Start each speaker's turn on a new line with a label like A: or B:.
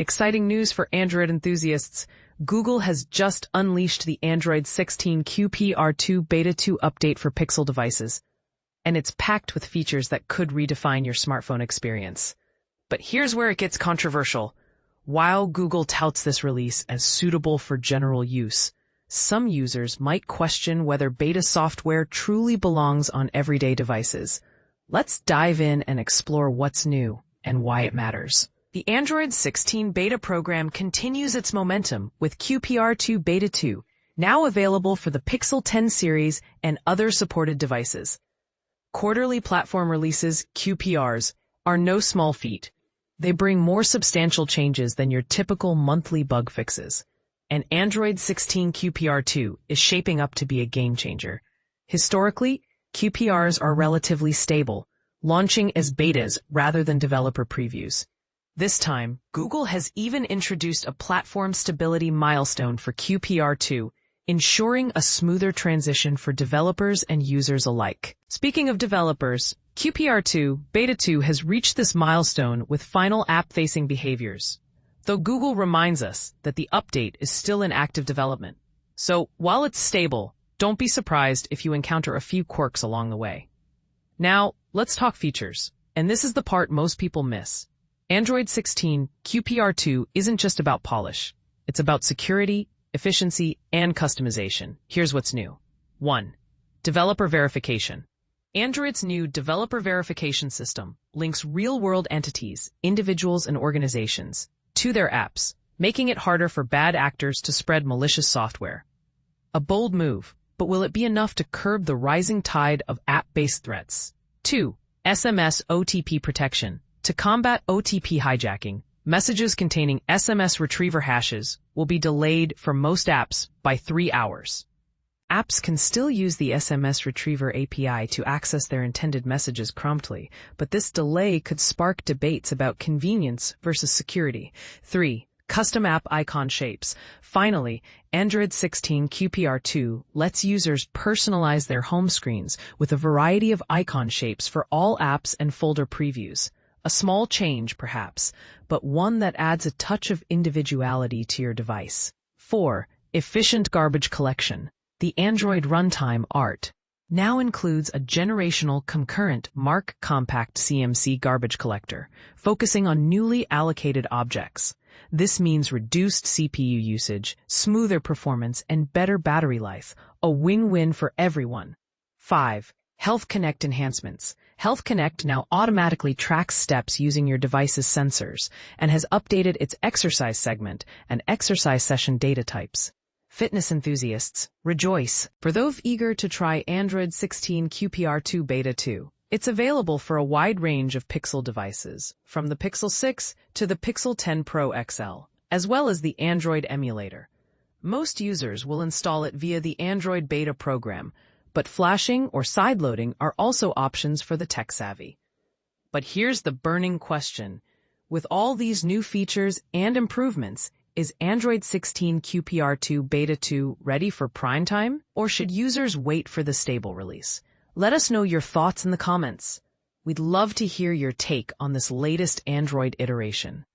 A: Exciting news for Android enthusiasts. Google has just unleashed the Android 16 QPR2 Beta 2 update for Pixel devices, and it's packed with features that could redefine your smartphone experience. But here's where it gets controversial. While Google touts this release as suitable for general use, some users might question whether beta software truly belongs on everyday devices. Let's dive in and explore what's new and why it matters. The Android 16 beta program continues its momentum with QPR2 Beta 2, now available for the Pixel 10 series and other supported devices. Quarterly platform releases, QPRs, are no small feat. They bring more substantial changes than your typical monthly bug fixes. And Android 16 QPR2 is shaping up to be a game changer. Historically, QPRs are relatively stable, launching as betas rather than developer previews. This time, Google has even introduced a platform stability milestone for QPR2, ensuring a smoother transition for developers and users alike. Speaking of developers, QPR2 Beta 2 has reached this milestone with final app-facing behaviors, though Google reminds us that the update is still in active development. So, while it's stable, don't be surprised if you encounter a few quirks along the way. Now, let's talk features, and this is the part most people miss. Android 16 QPR2 isn't just about polish. It's about security, efficiency, and customization. Here's what's new. 1. Developer verification. Android's new developer verification system links real-world entities, individuals, and organizations to their apps, making it harder for bad actors to spread malicious software. A bold move, but will it be enough to curb the rising tide of app-based threats? 2. SMS OTP protection. To combat OTP hijacking, messages containing SMS retriever hashes will be delayed for most apps by 3 hours. Apps can still use the SMS retriever API to access their intended messages promptly, but this delay could spark debates about convenience versus security. 3. Custom app icon shapes. Finally, Android 16 QPR2 lets users personalize their home screens with a variety of icon shapes for all apps and folder previews. A small change, perhaps, but one that adds a touch of individuality to your device. 4. Efficient garbage collection. The Android runtime ART now includes a generational concurrent Mark Compact CMC garbage collector, focusing on newly allocated objects. This means reduced CPU usage, smoother performance, and better battery life, a win-win for everyone. 5. Health Connect enhancements. Health Connect now automatically tracks steps using your device's sensors and has updated its exercise segment and exercise session data types. Fitness enthusiasts, rejoice! For those eager to try Android 16 QPR2 Beta 2, it's available for a wide range of Pixel devices, from the Pixel 6 to the Pixel 10 Pro XL, as well as the Android emulator. Most users will install it via the Android Beta program, but flashing or sideloading are also options for the tech-savvy. But here's the burning question. With all these new features and improvements, is Android 16 QPR2 Beta 2 ready for prime time, or should users wait for the stable release? Let us know your thoughts in the comments. We'd love to hear your take on this latest Android iteration.